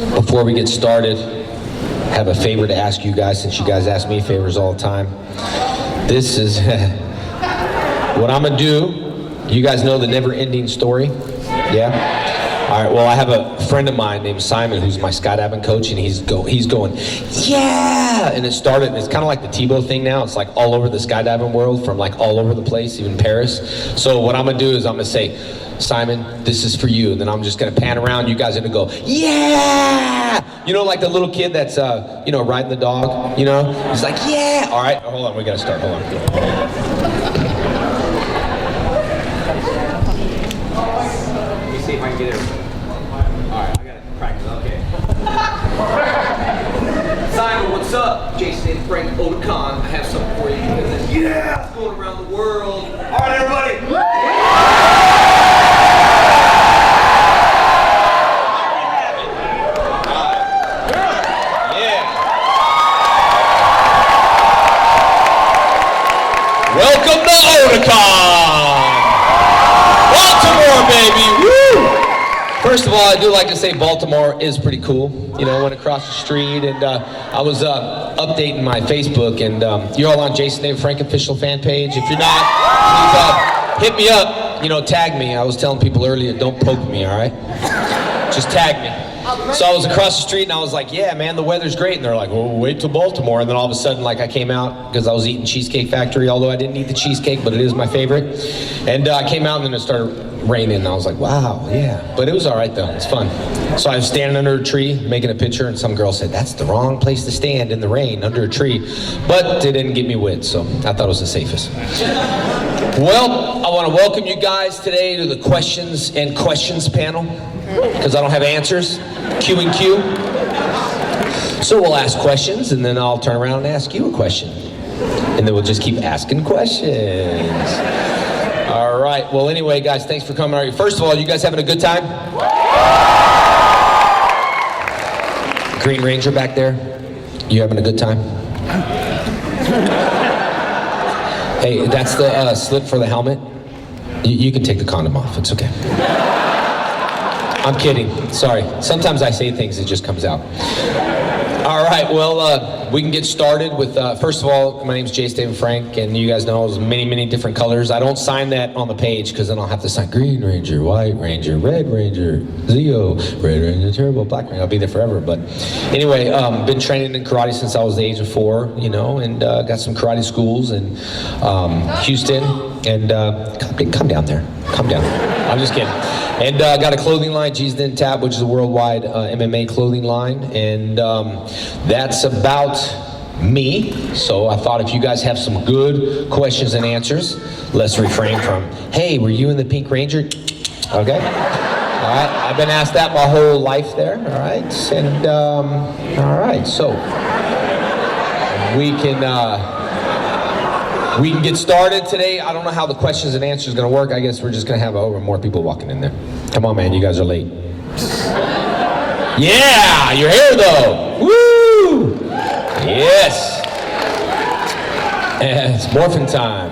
before we get started, I have a favor to ask you guys, since you guys ask me favors all the time. This is what I'm gonna do. You guys know the never-ending story? Yeah? All right, well, I have a friend of mine named Simon who's my skydiving coach, and he's going, yeah! And it's kind of like the Tebow thing now. It's like all over the skydiving world, from like all over the place, even Paris. So what I'm gonna do is I'm gonna say, Simon, this is for you. And then I'm just gonna pan around, you guys are gonna go, yeah! You know, like the little kid that's, riding the dog, you know? He's like, yeah! All right, hold on, we gotta start, hold on. Let me see if I can get it. Alright, I gotta practice, okay. Simon, what's up? Jason and Frank Otakon. I have something for you. Yeah! It's going around the world. Alright, everybody! Welcome to Otakon! Baltimore, baby! Woo! First of all, I do like to say Baltimore is pretty cool. You know, went across the street, and I was updating my Facebook, and you're all on Jason and Frank official fan page. If you're not, please hit me up, tag me. I was telling people earlier, don't poke me, all right? Just tag me. So I was across the street, and I was like, yeah, man, the weather's great. And they're like, well, wait till Baltimore. And then all of a sudden, I came out because I was eating Cheesecake Factory, although I didn't eat the cheesecake, but it is my favorite. And I came out, and then it started raining, and I was like, wow, yeah. But it was all right, though. It's fun. So I was standing under a tree, making a picture, and some girl said, that's the wrong place to stand in the rain, under a tree. But it didn't get me wet, so I thought it was the safest. Well, I want to welcome you guys today to the questions and questions panel, because I don't have answers. Q and Q. So we'll ask questions, and then I'll turn around and ask you a question. And then we'll just keep asking questions. All right, well, anyway, guys, thanks for coming out. First of all, you guys having a good time? Green Ranger back there, you having a good time? Hey, that's the slip for the helmet. You can take the condom off, it's okay. I'm kidding, sorry. Sometimes I say things, it just comes out. All right, well, we can get started with, first of all, my name's Jason Frank, and you guys know there's many, many different colors. I don't sign that on the page, because then I'll have to sign Green Ranger, White Ranger, Red Ranger, Zeo, Red Ranger, Turbo, Black Ranger. I'll be there forever, but anyway, been training in karate since I was the age of 4, and got some karate schools in Houston, and calm down there, calm down. I'm just kidding. And got a clothing line, G's Den Tap, which is a worldwide MMA clothing line. And that's about me. So I thought if you guys have some good questions and answers, let's refrain from, hey, were you in the Pink Ranger? Okay. All right. I've been asked that my whole life there. All right. And all right. So we can get started today. I don't know how the questions and answers are going to work. I guess we're just going to have more people walking in there. Come on, man. You guys are late. Yeah, you're here, though. Woo! Yes. And it's morphin' time.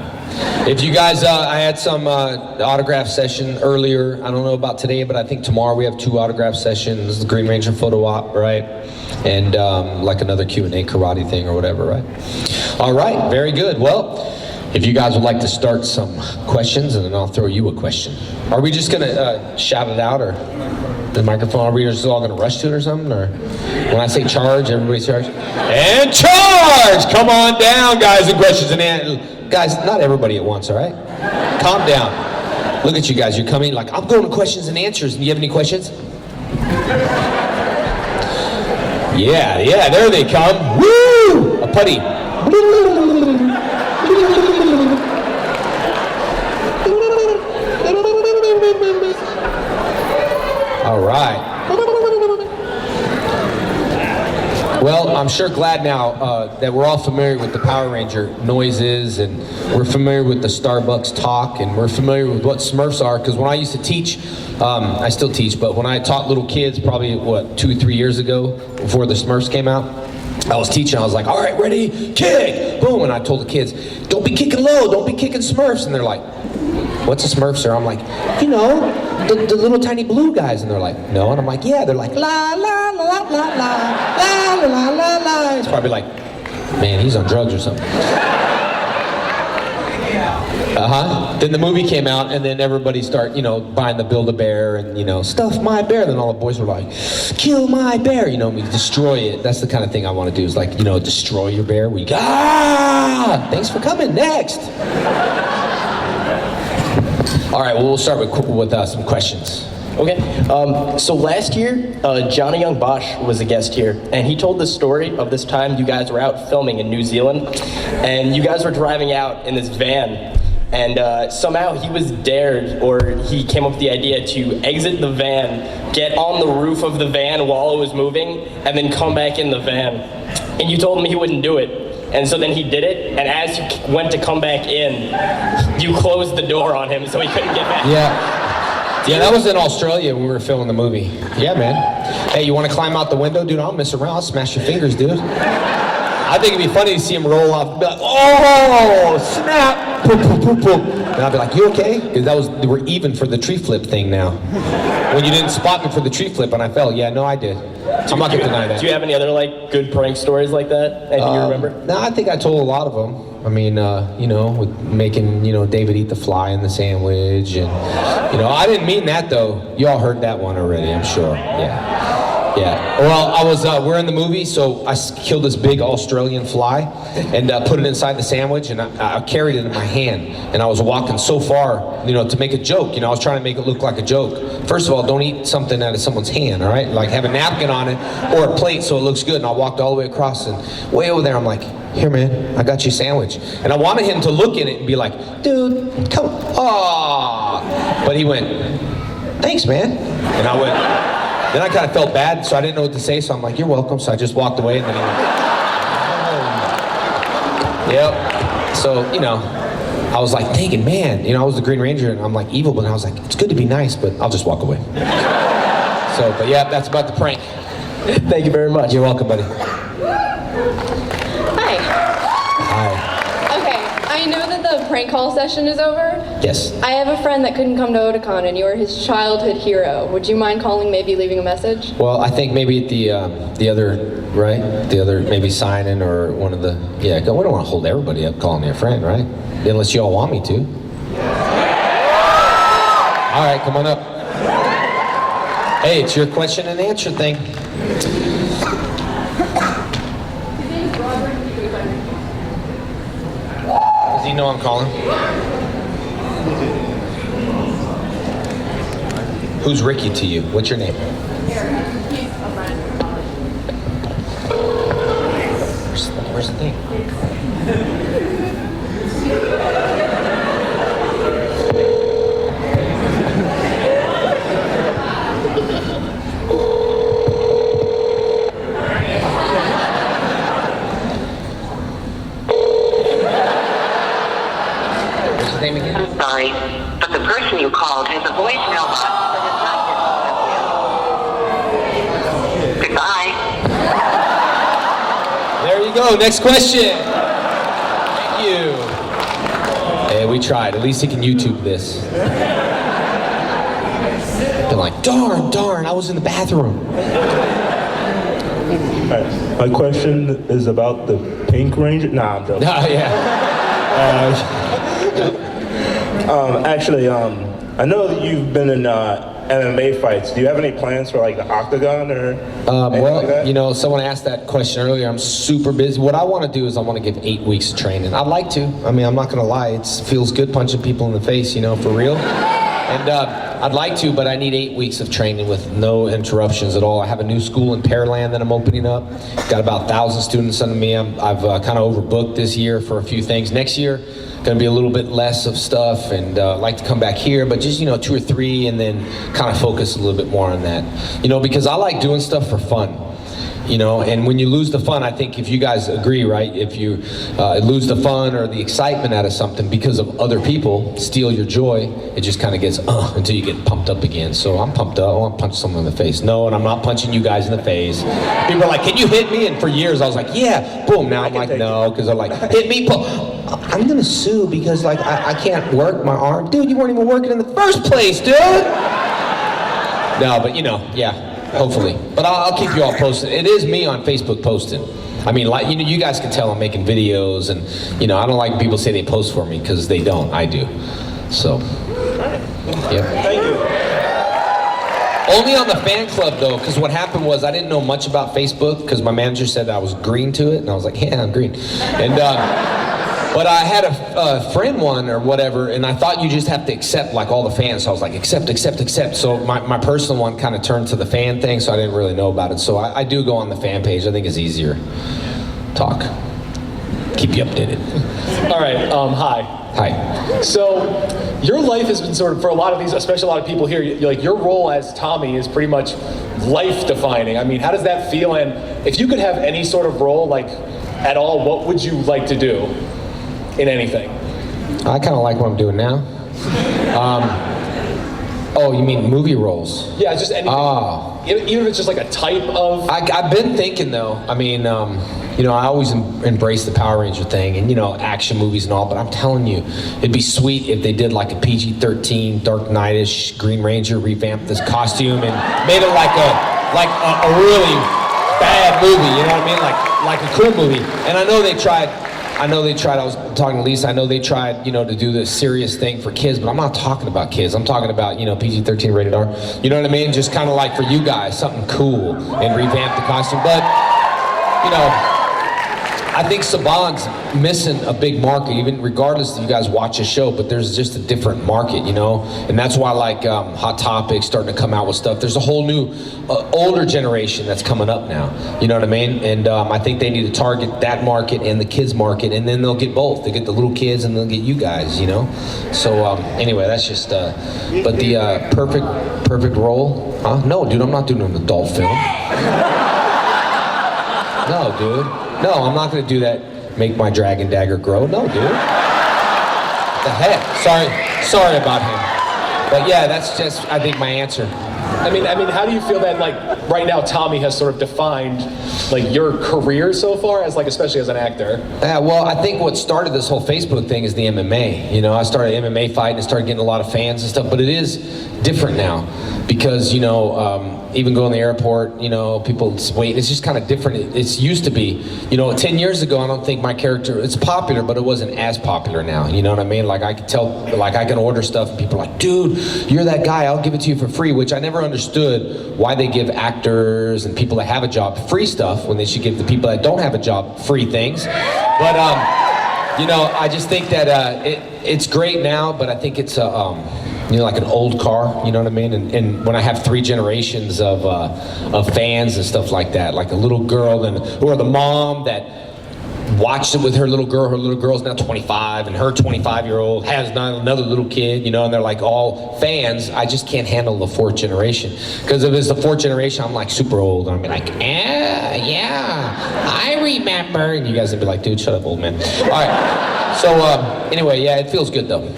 If you guys, I had some autograph session earlier. I don't know about today, but I think tomorrow we have 2 autograph sessions. The Green Ranger photo op, right? And like another Q&A karate thing or whatever, right? All right, very good. Well, if you guys would like to start some questions, and then I'll throw you a question. Are we just gonna shout it out, or the microphone? Are we just all gonna rush to it or something? Or when I say charge, everybody charge? And charge! Come on down, guys, and questions and answers. Guys, not everybody at once, all right? Calm down. Look at you guys, you're coming like, I'm going to questions and answers. Do you have any questions? Yeah, there they come. Woo! A putty. All right. Well, I'm sure glad now that we're all familiar with the Power Ranger noises, and we're familiar with the Starbucks talk, and we're familiar with what Smurfs are, because when I used to teach, I still teach, but when I taught little kids probably, 2 or 3 years ago, before the Smurfs came out, I was teaching, I was like, all right, ready, kick, boom, and I told the kids, don't be kicking low, don't be kicking Smurfs, and they're like, what's a Smurf, sir? I'm like, you know, the little tiny blue guys. And they're like, no. And I'm like, yeah. They're like, la, la, la, la, la, la, la, la, la, la. It's probably like, man, he's on drugs or something. Then the movie came out, and then everybody started, you know, buying the Build-A-Bear and, you know, stuff my bear. Then all the boys were like, kill my bear, you know, we destroy it. That's the kind of thing I want to do, is like, you know, destroy your bear. We thanks for coming. Next. All right, well, we'll start with some questions. Okay, so last year, Johnny Young Bosch was a guest here, and he told the story of this time you guys were out filming in New Zealand, and you guys were driving out in this van, and somehow he was dared, or he came up with the idea to exit the van, get on the roof of the van while it was moving, and then come back in the van. And you told him he wouldn't do it. And so then he did it, and as you went to come back in, you closed the door on him so he couldn't get back. Yeah, that was in Australia when we were filming the movie. Yeah, man. Hey, you want to climb out the window? Dude, I'll mess around. I'll smash your fingers, dude. I think it'd be funny to see him roll off and be like, oh, snap. Poop, poop, poop, poop. And I'll be like, you okay? Because we're even for the tree flip thing now. When you didn't spot me for the tree flip and I fell. Yeah, no, I did. I'm not going to deny that. Do you have any other, like, good prank stories like that? Anything you remember? No, I think I told a lot of them. I mean, you know, with making, you know, David eat the fly in the sandwich. And, you know, I didn't mean that, though. You all heard that one already, I'm sure. Yeah. Well, we're in the movie, so I killed this big Australian fly and put it inside the sandwich, and I carried it in my hand. And I was walking so far, you know, to make a joke. You know, I was trying to make it look like a joke. First of all, don't eat something out of someone's hand, all right? Like, have a napkin on it or a plate so it looks good. And I walked all the way across, and way over there, I'm like, here, man, I got you a sandwich. And I wanted him to look at it and be like, dude, come on. But he went, thanks, man. And I went, then I kind of felt bad, so I didn't know what to say, so I'm like, you're welcome. So I just walked away, and then he went, oh. Yep. So, you know, I was like thinking, man, you know, I was the Green Ranger, and I'm like evil, but I was like, it's good to be nice, but I'll just walk away. So, but yeah, that's about the prank. Thank you very much. You're welcome, buddy. I know that the prank call session is over. Yes. I have a friend that couldn't come to Otakon, and you are his childhood hero. Would you mind calling, maybe leaving a message? Well, I think maybe at the other, right? The other, maybe signing or one of the, yeah, we don't want to hold everybody up calling me a friend, right? Unless you all want me to. All right, come on up. Hey, it's your question and answer thing. Does he know I'm calling? Who's Ricky to you? What's your name? Where's the thing? Sorry, but the person you called has a voicemail box that is not yet. Goodbye. There you go. Next question. Thank you. Hey, we tried. At least he can YouTube this. Been like, darn, I was in the bathroom. All right. My question is about the Pink Ranger. Nah, I'm joking. Yeah. Actually, I know that you've been in MMA fights. Do you have any plans for like the Octagon or anything like that? You know, someone asked that question earlier. I'm super busy. What I want to do is I want to give 8 weeks of training. I'd like to. I mean, I'm not going to lie. It feels good punching people in the face, you know, for real. And I'd like to, but I need 8 weeks of training with no interruptions at all. I have a new school in Pearland that I'm opening up. Got about 1,000 students under me. I've kind of overbooked this year for a few things. Next year, going to be a little bit less of stuff, and I'd like to come back here, but just, you know, 2 or 3, and then kind of focus a little bit more on that. You know, because I like doing stuff for fun. you know, and when you lose the fun, I think if you guys agree, right, if you lose the fun or the excitement out of something because of other people steal your joy, it just kind of gets until you get pumped up again. So I'm pumped up. I want to punch someone in the face. No, and I'm not punching you guys in the face. People are like, can you hit me? And for years I was like, yeah, boom. Now I'm like, no, because they're like, hit me, boom. I'm gonna sue because like I can't work my arm. Dude, you weren't even working in the first place, dude. No, but you know, yeah. Hopefully, but I'll keep you all posted. It is me on Facebook posting. I mean, like, you know, you guys can tell I'm making videos, and you know, I don't like when people say they post for me because they don't. I do. So, yeah. Thank you. Only on the fan club though, because what happened was I didn't know much about Facebook because my manager said I was green to it, and I was like, yeah, I'm green, and. But I had a friend one or whatever, and I thought you just have to accept like all the fans. So I was like, accept, accept, accept. So my personal one kind of turned to the fan thing, so I didn't really know about it. So I do go on the fan page. I think it's easier. Talk. Keep you updated. All right, hi. Hi. So your life has been sort of, for a lot of these, especially a lot of people here, like your role as Tommy is pretty much life defining. I mean, how does that feel? And if you could have any sort of role, like at all, what would you like to do? In anything. I kind of like what I'm doing now. Oh, you mean movie roles? Yeah, just anything. Even if it's just like a type of. I've been thinking though. I mean, you know, I always embrace the Power Ranger thing and, you know, action movies and all. But I'm telling you, it'd be sweet if they did like a PG-13, Dark Knight-ish Green Ranger, revamped this costume and made it like a really bad movie. You know what I mean? Like a cool movie. And I know they tried. I was talking to Lisa, I know they tried, you know, to do this serious thing for kids, but I'm not talking about kids. I'm talking about, you know, PG-13 rated R. You know what I mean? Just kind of like for you guys, something cool and revamp the costume. But, you know, I think Saban's missing a big market, even regardless if you guys watch a show, but there's just a different market, you know? And that's why like Hot Topics starting to come out with stuff. There's a whole new, older generation that's coming up now, you know what I mean? And I think they need to target that market and the kids market, and then they'll get both. They get the little kids and they'll get you guys, you know? So anyway, that's just, but the perfect role, huh? No, dude, I'm not doing an adult film. No, dude. No, I'm not going to do that. Make my dragon dagger grow. No, dude. What the heck? Sorry about him. But yeah, that's just, I think, my answer. I mean, how do you feel that like right now Tommy has sort of defined like your career so far as like, especially as an actor? Well, I think what started this whole Facebook thing is the MMA. You know, I started MMA fighting and started getting a lot of fans and stuff, but it is different now because, you know, even going to the airport, you know, people wait. It's just kind of different. It's used to be, you know, 10 years ago, I don't think my character, it's popular, but it wasn't as popular now. You know what I mean? Like I could tell, like I can order stuff and people are like, dude, you're that guy, I'll give it to you for free, which I never understood why they give actors and people that have a job free stuff when they should give the people that don't have a job free things. But, you know, I just think that it's great now, but I think it's you know, like an old car, you know what I mean? And when I have 3 generations of fans and stuff like that, like a little girl or the mom that watched it with her little girl's now 25, and her 25-year-old has another little kid, you know, and they're like all fans. I just can't handle the 4th generation. Because if it's the 4th generation, I'm like super old. And I'm like, yeah, I remember. And you guys would be like, dude, shut up, old man. All right, so anyway, yeah, it feels good though.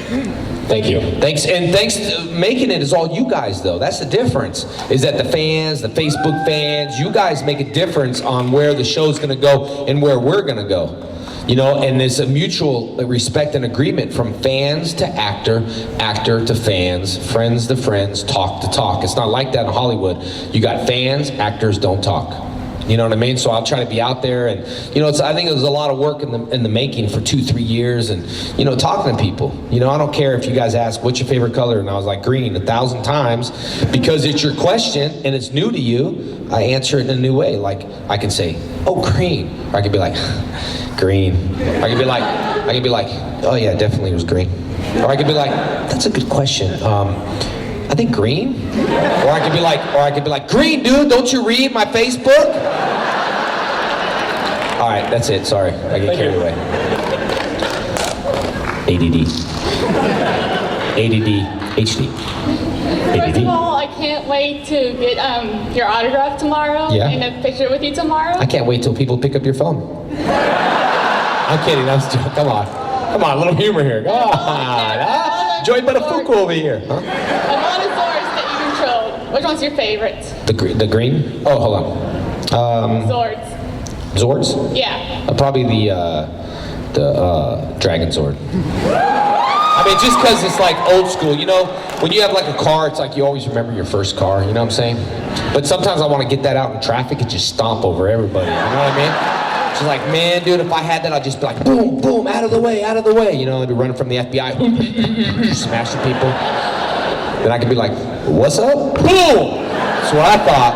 Thank you. Thanks, and thanks to making it is all you guys though. That's the difference, is that the fans, the Facebook fans, you guys make a difference on where the show's gonna go and where we're gonna go. You know, and there's a mutual respect and agreement from fans to actor, actor to fans, friends to friends, talk to talk. It's not like that in Hollywood. You got fans, actors don't talk. You know what I mean? So I'll try to be out there, and you know, I think it was a lot of work in the making for 2-3 years, and you know, talking to people. You know, I don't care if you guys ask what's your favorite color, and I was like green 1,000 times because it's your question and it's new to you. I answer it in a new way. Like I can say, oh, green, or I could be like, green. I could be like, oh yeah, definitely it was green. Or I could be like, that's a good question. I think green. Or I could be like, green, dude, don't you read my Facebook? All right, that's it, sorry, I get carried away. ADD, HD, ADD. of all, I can't wait to get your autograph tomorrow Yeah. and a picture with you tomorrow. I can't wait till people pick up your phone. I'm kidding. I'm still, come on, a little humor here. Come on, huh? Joy Buttafuku over here, huh? A lot of swords that you controlled. Which one's your favorite? The green? Oh, hold on. Swords. Zords? Yeah. Probably the dragon sword. I mean, just because it's like old school, you know, when you have like a car, it's like you always remember your first car, you know what I'm saying? But sometimes I want to get that out in traffic and just stomp over everybody, you know what I mean? She's like, man, dude, if I had that, I'd just be like, boom, boom, out of the way, you know, I'd be running from the FBI, smashing people. Then I could be like, what's up? Boom! That's what I thought.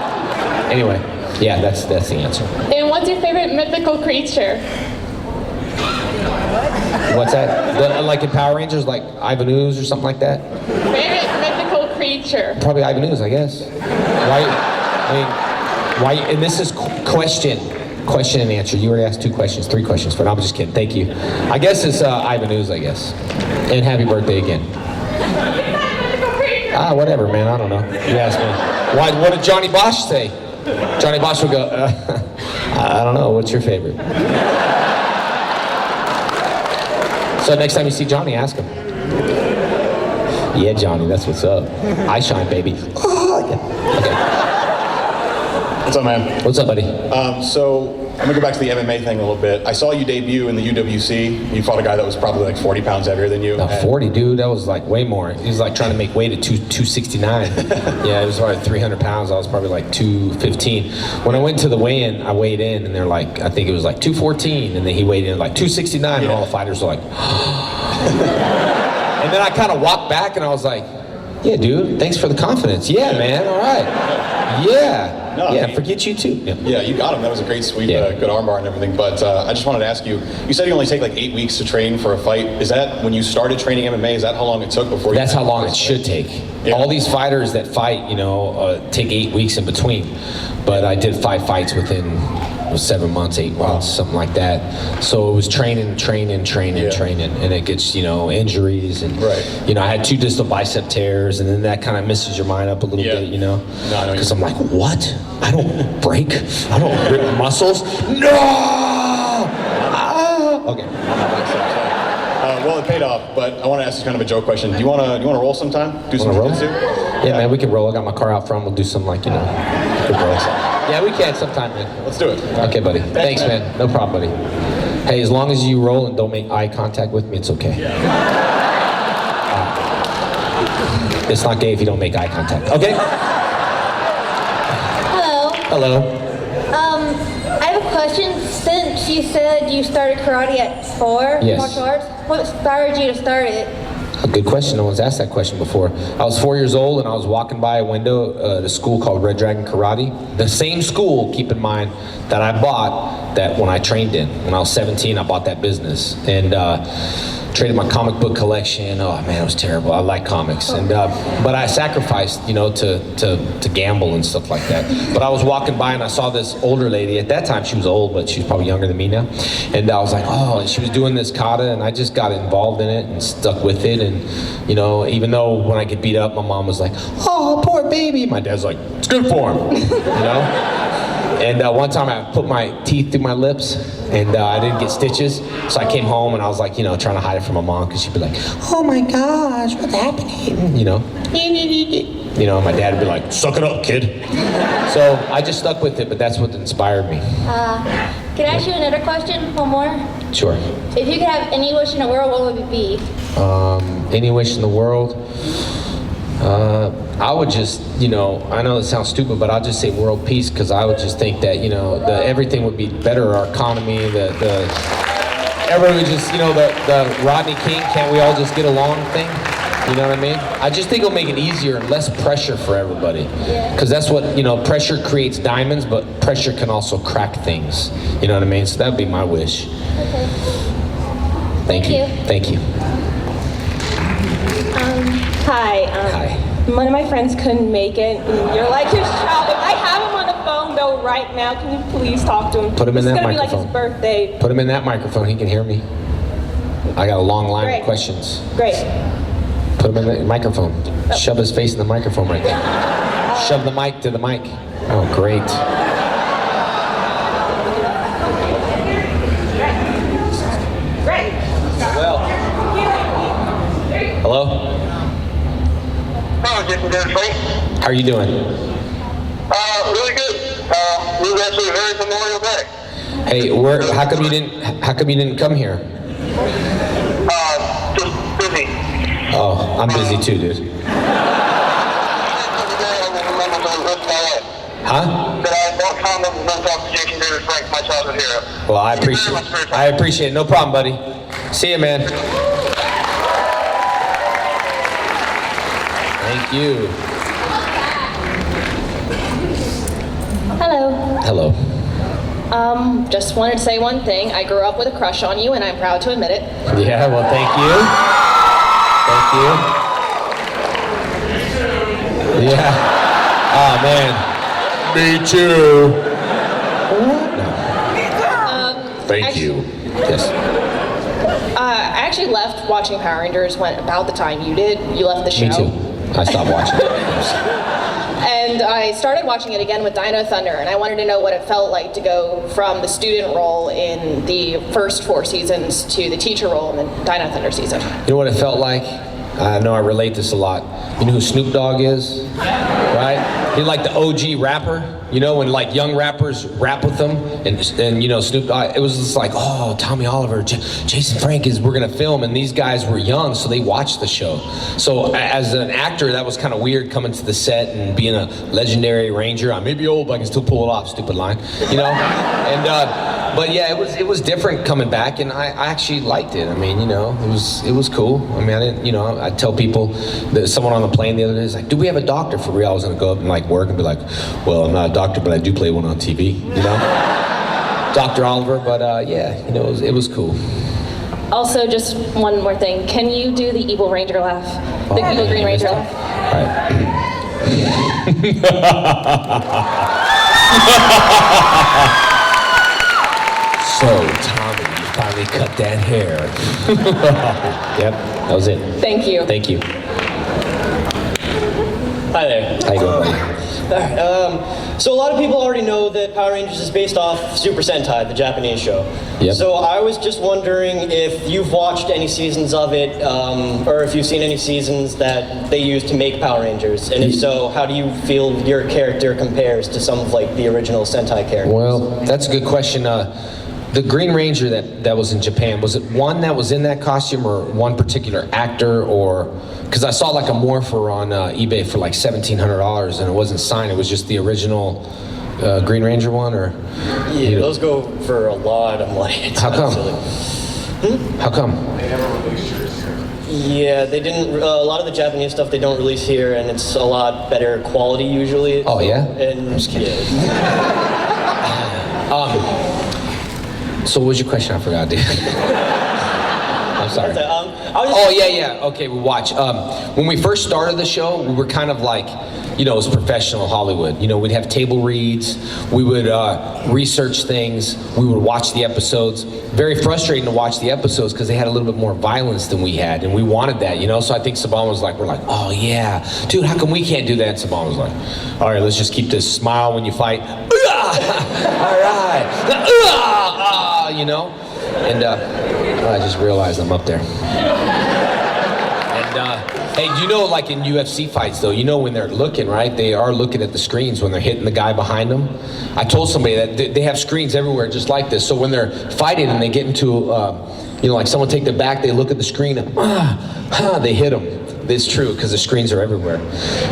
Anyway, yeah, that's the answer. And what's your favorite mythical creature? What's that? Like in Power Rangers, like Ivan Ooze or something like that? Favorite mythical creature? Probably Ivan Ooze, I guess. Why? I mean, why? And this is question and answer. You already asked 2 questions, 3 questions, but I'm just kidding. Thank you. I guess it's Ivan Ooze, I guess. And happy birthday again. Whatever, man. I don't know. You asked me. Why? What did Johnny Bosch say? Johnny Bosch would go, I don't know. What's your favorite? So next time you see Johnny, ask him. Yeah, Johnny, that's what's up. I shine, baby. Oh, yeah. Okay. What's up, man? What's up, buddy? So I'm gonna go back to the MMA thing a little bit. I saw you debut in the UWC. You fought a guy that was probably like 40 pounds heavier than you. No, 40, dude. That was like way more. He was like trying to make weight at 269. Yeah, it was probably 300 pounds. I was probably like 215. When I went to the weigh-in, I weighed in, and they're like, I think it was like 214, and then he weighed in at like 269, and all the fighters were like, and then I kind of walked back, and I was like, yeah, dude, thanks for the confidence. Yeah, man, all right. Yeah. No, yeah, I mean, forget you too. Yeah, you got him. That was a great sweep, good armbar and everything. But I just wanted to ask you, you said you only take like 8 weeks to train for a fight. Is that when you started training MMA, is that how long it took before you... That's how long it should take. Yeah. All these fighters that fight, you know, take 8 weeks in between. But I did 5 fights within 7 months, 8 months, something like that. So it was training, and it gets, you know, injuries and, you know, I had 2 distal bicep tears, and then that kind of messes your mind up a little bit, you know, because I'm like, what? I don't break, I don't rip muscles. No! Okay. Well, it paid off, but I want to ask you kind of a joke question. Do you want to roll sometime? Do some jiu-jitsu? Yeah, man, we can roll. I got my car out front. We'll do some, like, you know, good rolls. Yeah, we can sometime, man. Let's do it. Okay, buddy. Thanks, man. No problem, buddy. Hey, as long as you roll and don't make eye contact with me, it's okay. It's not gay if you don't make eye contact. Okay? Hello. Hello. I have a question. Since you said you started karate at 4, Yes. martial arts, what inspired you to start it? A good question. No one's asked that question before. I was 4 years old and I was walking by a window at a school called Red Dragon Karate. The same school, keep in mind, that I bought that when I trained in. When I was 17, I bought that business and traded my comic book collection. Oh man, it was terrible. I like comics, and but I sacrificed, you know, to gamble and stuff like that. But I was walking by and I saw this older lady. At that time, she was old, but she was probably younger than me now. And I was like, oh, and she was doing this kata, and I just got involved in it and stuck with it. And you know, even though when I get beat up, my mom was like, oh, poor baby. My dad's like, it's good for him, you know. And one time I put my teeth through my lips and I didn't get stitches. So I came home and I was like, you know, trying to hide it from my mom because she'd be like, oh my gosh, what's happening? You know, my dad would be like, suck it up, kid. So I just stuck with it, but that's what inspired me. Can I ask you another question? One more? Sure. If you could have any wish in the world, what would it be? Any wish in the world? I would just, you know, I know it sounds stupid, but I'll just say world peace because I would just think that, you know, everything would be better, our economy, everybody would just, you know, the Rodney King, can't we all just get along thing? You know what I mean? I just think it'll make it easier and less pressure for everybody. Because that's what, you know, pressure creates diamonds, but pressure can also crack things. You know what I mean? So that would be my wish. Okay. Thank you. Thank you. Hi. Hi. One of my friends couldn't make it, and you're like his child. If I have him on the phone though right now, can you please talk to him? Put him in that microphone. It's gonna be like his birthday. Put him in that microphone. He can hear me. I got a long line Great. of questions. Great. Put him in the microphone. Shove his face in the microphone right there. Shove the mic to the mic. Oh, great. Well. Hello? Oh, Jason Densley. How are you doing? Really good. It was actually a very Memorial Day. Hey, how come you didn't come here? Just busy. Oh, I'm busy too, dude. Huh? But I don't comment on Jason Davis Frank, my childhood hero. Well, I appreciate it. No problem, buddy. See you, man. Thank you. Hello. Hello. Just wanted to say one thing. I grew up with a crush on you, and I'm proud to admit it. Yeah, well, thank you. Thank you. Yeah. Oh, man. Me too. Thank you. Yes. I actually left watching Power Rangers when about the time you did. You left the show. Me too. I stopped watching it. And I started watching it again with Dino Thunder, and I wanted to know what it felt like to go from the student role in the first 4 seasons to the teacher role in the Dino Thunder season. You know what it felt like? I know I relate this a lot. You know who Snoop Dogg is? Right? He's like the OG rapper. You know, when like young rappers rap with them, and you know Snoop Dogg, it was just like, oh, Tommy Oliver, Jason Frank we're gonna film, and these guys were young, so they watched the show. So as an actor, that was kind of weird coming to the set and being a legendary ranger. I may be old, but I can still pull it off. Stupid line, you know. And but yeah, it was different coming back, and I actually liked it. I mean, you know, it was cool. I mean, I didn't, you know, I tell people that someone on the plane the other day is like, do we have a doctor for real? I was gonna go up and like work and be like, well, I'm not a doctor, but I do play one on TV, you know? Dr. Oliver, but yeah, you know, it was cool. Also, just one more thing. Can you do the evil ranger laugh? The evil green ranger laugh? All right. So, Tommy, you finally cut that hair. Yep, that was it. Thank you. Thank you. Hi there. How you doing, buddy? So a lot of people already know that Power Rangers is based off Super Sentai, the Japanese show. Yep. So I was just wondering if you've watched any seasons of it, or if you've seen any seasons that they used to make Power Rangers, and if so, how do you feel your character compares to some of like the original Sentai characters? Well, that's a good question. The Green Ranger that was in Japan, was it one that was in that costume or one particular actor, or, because I saw like a morpher on eBay for like $1,700 and it wasn't signed, it was just the original Green Ranger one, or? Yeah, those go for a lot of money. How come? How come? Yeah, they didn't, a lot of the Japanese stuff they don't release here, and it's a lot better quality usually. Oh, yeah? And I'm just kidding. So what was your question? I forgot, dude. I'm sorry. Oh, yeah. Okay, we watch. When we first started the show, we were kind of like, you know, it was professional Hollywood. You know, we'd have table reads. We would research things. We would watch the episodes. Very frustrating to watch the episodes because they had a little bit more violence than we had, and we wanted that, you know? So I think Saban was like, we're like, oh, yeah. Dude, how come we can't do that? And Saban was like, all right, let's just keep this smile when you fight. All right. You know? And I just realized I'm up there. And hey, you know, like in UFC fights though, you know when they're looking, right? They are looking at the screens when they're hitting the guy behind them. I told somebody that they have screens everywhere just like this. So when they're fighting and they get into, you know, like someone take their back, they look at the screen, they hit them. It's true, because the screens are everywhere.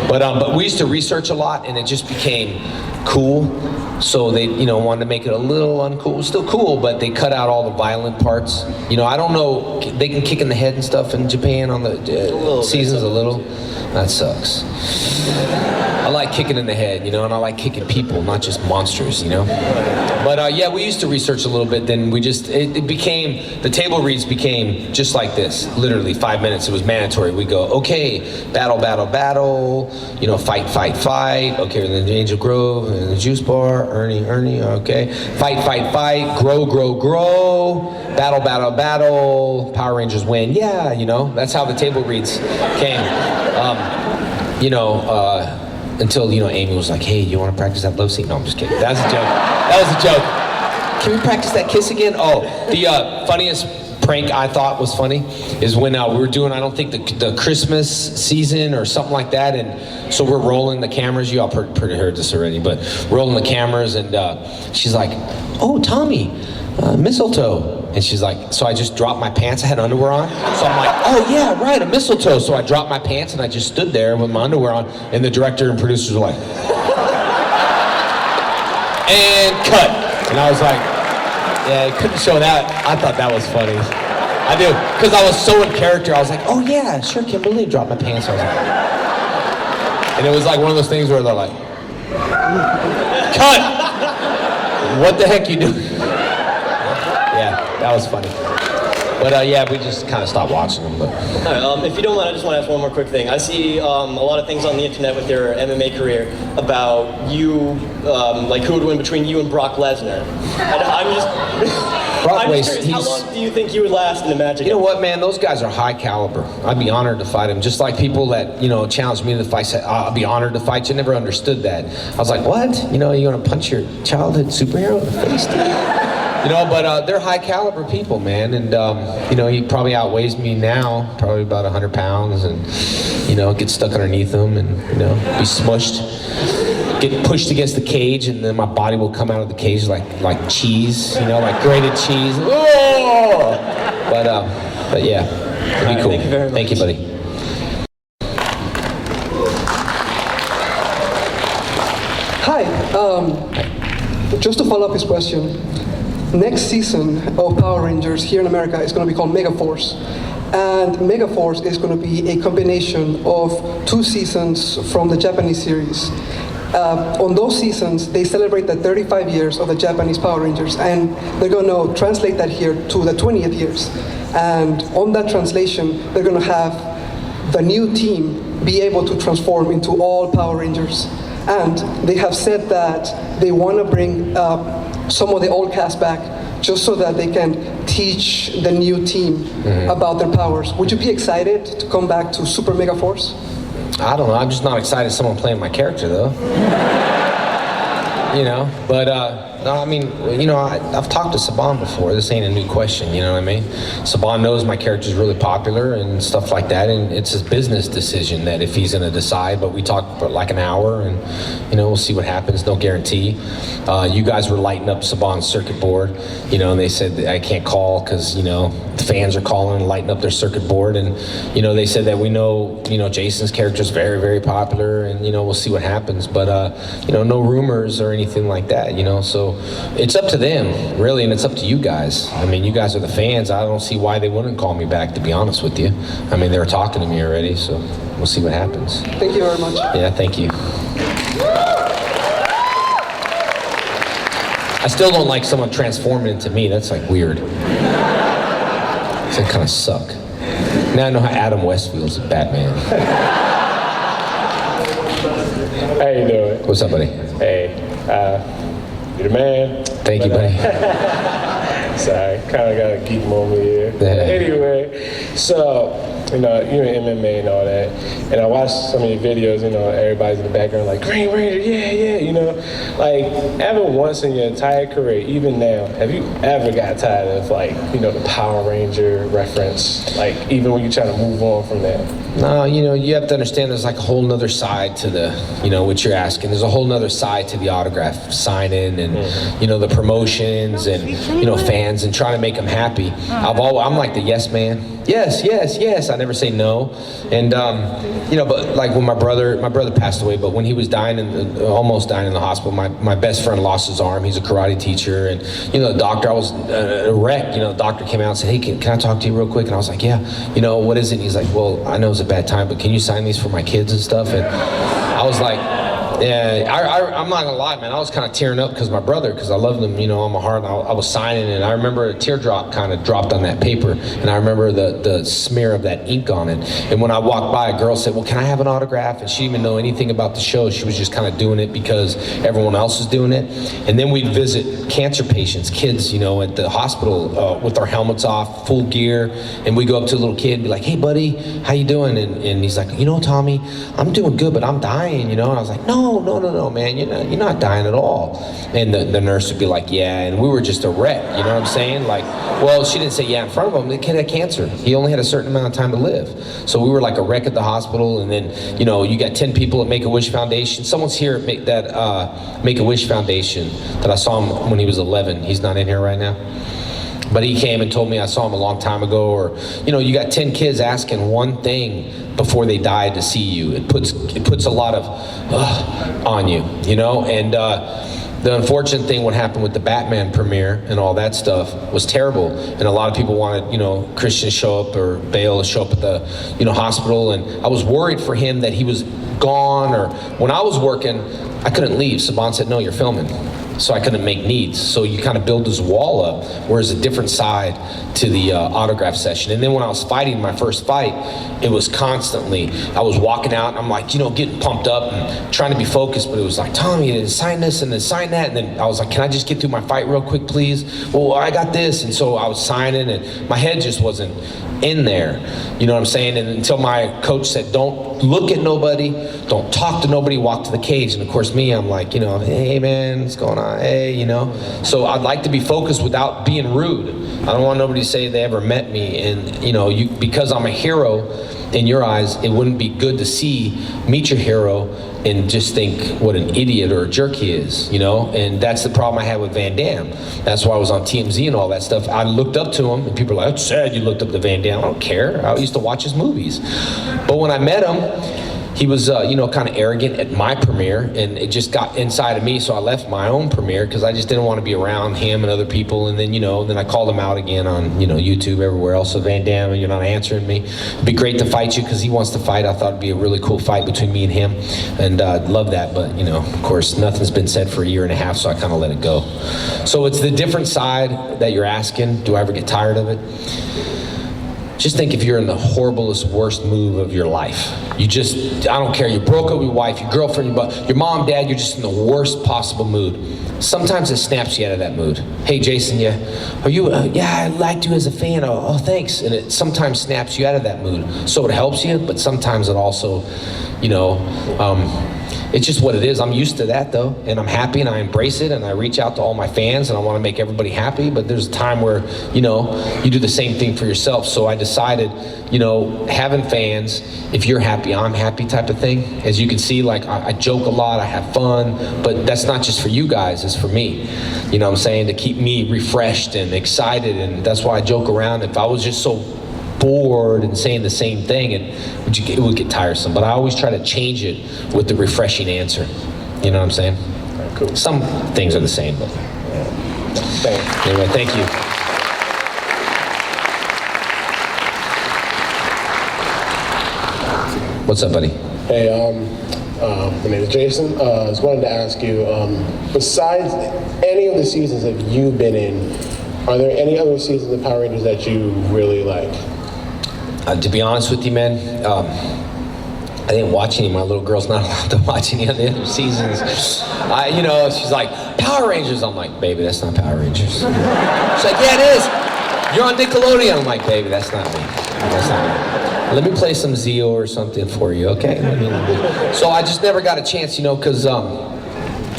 But we used to research a lot, and it just became cool. So they, you know, wanted to make it a little uncool. Still cool, but they cut out all the violent parts. You know, I don't know, they can kick in the head and stuff in Japan on the seasons a little. That sucks. I like kicking in the head, you know, and I like kicking people, not just monsters, you know. But yeah, we used to research a little bit. Then we just it became the table reads became just like this. Literally 5 minutes. It was mandatory. We go, okay, battle, battle, battle. You know, fight, fight, fight. Okay, then the Angel Grove and the Juice Bar. Ernie. Okay, fight, fight, fight. Grow, grow, grow. Battle, battle, battle. Power Rangers win. Yeah, you know, that's how the table reads came. You know, until, you know, Amy was like, hey, you want to practice that love scene? No, I'm just kidding. That was a joke. That was a joke. Can we practice that kiss again? Oh, the funniest prank I thought was funny is when we were doing, I don't think the Christmas season or something like that, and so we're rolling the cameras. You all pretty heard this already, but rolling the cameras, and she's like, oh, Tommy, mistletoe. And she's like, so I just dropped my pants. I had underwear on. So I'm like, oh yeah, right, a mistletoe. So I dropped my pants and I just stood there with my underwear on, and the director and producers were like, and cut. And I was like, yeah, I couldn't show that. I thought that was funny. I do, because I was so in character. I was like, oh yeah, sure, Kimberly, dropped my pants. I was like, and it was like one of those things where they're like, cut. What the heck you doing? Yeah, that was funny. But yeah, we just kind of stopped watching them. But if you don't mind, I just want to ask one more quick thing. I see a lot of things on the internet with your MMA career about you, like who would win between you and Brock Lesnar. And I'm just curious, how long do you think you would last in the match again? You know what, man? Those guys are high caliber. I'd be honored to fight them. Just like people that, you know, challenge me to fight, said, I'd be honored to fight you. Never understood that. I was like, what? You know, you want to punch your childhood superhero in the face? You know, but they're high caliber people, man, and you know, he probably outweighs me now, probably about 100 pounds, and you know, get stuck underneath him, and you know, be smushed, get pushed against the cage, and then my body will come out of the cage like cheese, you know, like grated cheese. Oh! But yeah, it'd be cool. Thank you very much. Thank you, buddy. Hi. Just to follow up his question. Next season of Power Rangers here in America is going to be called Megaforce. And Megaforce is going to be a combination of 2 seasons from the Japanese series. On those seasons, they celebrate the 35 years of the Japanese Power Rangers, and they're going to translate that here to the 20th years. And on that translation, they're going to have the new team be able to transform into all Power Rangers. And they have said that they want to bring some of the old cast back just so that they can teach the new team about their powers. Would you be excited to come back to Super Mega Force? I don't know. I'm just not excited someone playing my character, though. You know, but no, I mean, you know, I've talked to Saban before. This ain't a new question, you know what I mean? Saban knows my character's really popular and stuff like that, and it's his business decision that if he's gonna decide, but we talked for like an hour, and you know, we'll see what happens, no guarantee. You guys were lighting up Saban's circuit board, you know, and they said that I can't call because, you know, the fans are calling and lighting up their circuit board, and you know, they said that we know, you know, Jason's character's very, very popular, and you know, we'll see what happens, but you know, no rumors or anything like that, you know, so it's up to them, really, and it's up to you guys. I mean, you guys are the fans. I don't see why they wouldn't call me back, to be honest with you. I mean, they were talking to me already, so we'll see what happens. Thank you very much. Yeah, thank you. I still don't like someone transforming into me. That's like weird. That kind of suck. Now I know how Adam West feels as Batman. How you doing? What's up, buddy? Hey, you're the man. Thank you, buddy. Sorry, kind of got a geek moment here. Yeah. Anyway, so, you know, you're in MMA and all that, and I watched some of your videos, you know, everybody's in the background like, Green Ranger, yeah, you know. Like, ever once in your entire career, even now, have you ever got tired of, like, you know, the Power Ranger reference? Like, even when you're trying to move on from that? No, you know, you have to understand there's like a whole nother side to the, you know, what you're asking. There's a whole nother side to the autograph signing and, you know, the promotions and, you know, fans and trying to make them happy. I'm like the yes man. Yes. I never say no. And, you know, but like when my brother passed away, but when he was dying, almost dying in the hospital, my best friend lost his arm. He's a karate teacher. And, you know, the doctor, I was a wreck. You know, the doctor came out and said, hey, can I talk to you real quick? And I was like, yeah, you know, what is it? And he's like, well, I know it's a bad time, but can you sign these for my kids and stuff? And I was like, I'm not gonna lie, man. I was kind of tearing up because my brother, because I loved him, you know, on my heart. I was signing, and I remember a teardrop kind of dropped on that paper, and I remember the smear of that ink on it. And when I walked by, a girl said, "Well, can I have an autograph?" And she didn't even know anything about the show. She was just kind of doing it because everyone else was doing it. And then we'd visit cancer patients, kids, you know, at the hospital with our helmets off, full gear, and we go up to a little kid and be like, "Hey, buddy, how you doing?" And he's like, "You know, Tommy, I'm doing good, but I'm dying, you know." And I was like, no, man, you're not dying at all. And the nurse would be like, "Yeah," and we were just a wreck, you know what I'm saying? Like, well, she didn't say yeah in front of him. The kid had cancer. He only had a certain amount of time to live. So we were like a wreck at the hospital, and then, you know, you got 10 people at Make-A-Wish Foundation. Someone's here at Make-A-Wish Foundation that I saw him when he was 11. He's not in here right now. But he came and told me I saw him a long time ago. Or, you know, you got 10 kids asking one thing before they die to see you. It puts a lot of on you, you know. And the unfortunate thing, what happened with the Batman premiere and all that stuff was terrible. And a lot of people wanted, you know, Christian to show up or Bale to show up at the, you know, hospital. And I was worried for him that he was gone. Or when I was working, I couldn't leave. Saban said, "No, you're filming." So I couldn't make needs. So you kind of build this wall up, whereas a different side to the autograph session. And then when I was fighting my first fight, it was constantly, I was walking out and I'm like, you know, getting pumped up and trying to be focused, but it was like, "Tommy, sign this and then sign that." And then I was like, "Can I just get through my fight real quick, please?" "Well, I got this." And so I was signing, and my head just wasn't in there. You know what I'm saying? And until my coach said, "Don't look at nobody, don't talk to nobody, walk to the cage." And of course me, I'm like, you know, "Hey man, what's going on? Hey," you know. So I'd like to be focused without being rude. I don't want nobody to say they ever met me. And, you know, because I'm a hero in your eyes, it wouldn't be good to meet your hero and just think what an idiot or a jerk he is, you know? And that's the problem I had with Van Damme. That's why I was on TMZ and all that stuff. I looked up to him, and people are like, "That's sad you looked up to Van Damme." I don't care. I used to watch his movies. But when I met him, he was, you know, kind of arrogant at my premiere, and it just got inside of me, so I left my own premiere because I just didn't want to be around him and other people. And then, you know, then I called him out again on, you know, YouTube, everywhere else. So, "Van Damme, you're not answering me. It'd be great to fight you," because he wants to fight. I thought it'd be a really cool fight between me and him, and I'd love that. But, you know, of course, nothing's been said for a year and a half, so I kind of let it go. So it's the different side that you're asking. Do I ever get tired of it? Just think if you're in the horriblest, worst mood of your life. I don't care, you broke up with your wife, your girlfriend, your mom, dad, you're just in the worst possible mood. Sometimes it snaps you out of that mood. "Hey Jason, yeah, are you, yeah, I liked you as a fan, oh thanks." And it sometimes snaps you out of that mood. So it helps you, but sometimes it also, you know, it's just what it is. I'm used to that though, and I'm happy and I embrace it, and I reach out to all my fans and I want to make everybody happy, but there's a time where, you know, you do the same thing for yourself. So I decided, you know, having fans, if you're happy, I'm happy type of thing. As you can see, like I joke a lot, I have fun, but that's not just for you guys, it's for me. You know what I'm saying? To keep me refreshed and excited, and that's why I joke around. If I was just so bored and saying the same thing, it would get tiresome. But I always try to change it with the refreshing answer. You know what I'm saying? Cool. Some things are the same, but anyway, thank you. What's up, buddy? Hey, my name is Jason. I just wanted to ask you, besides any of the seasons that you've been in, are there any other seasons of Power Rangers that you really like? To be honest with you, man, I didn't watch any. My little girl's not allowed to watch any of the other seasons. You know, she's like, "Power Rangers." I'm like, "Baby, that's not Power Rangers." She's like, "Yeah, it is. You're on Nickelodeon." I'm like, "Baby, that's not me. That's not me. Let me play some Zeo or something for you, okay?" So I just never got a chance, you know, because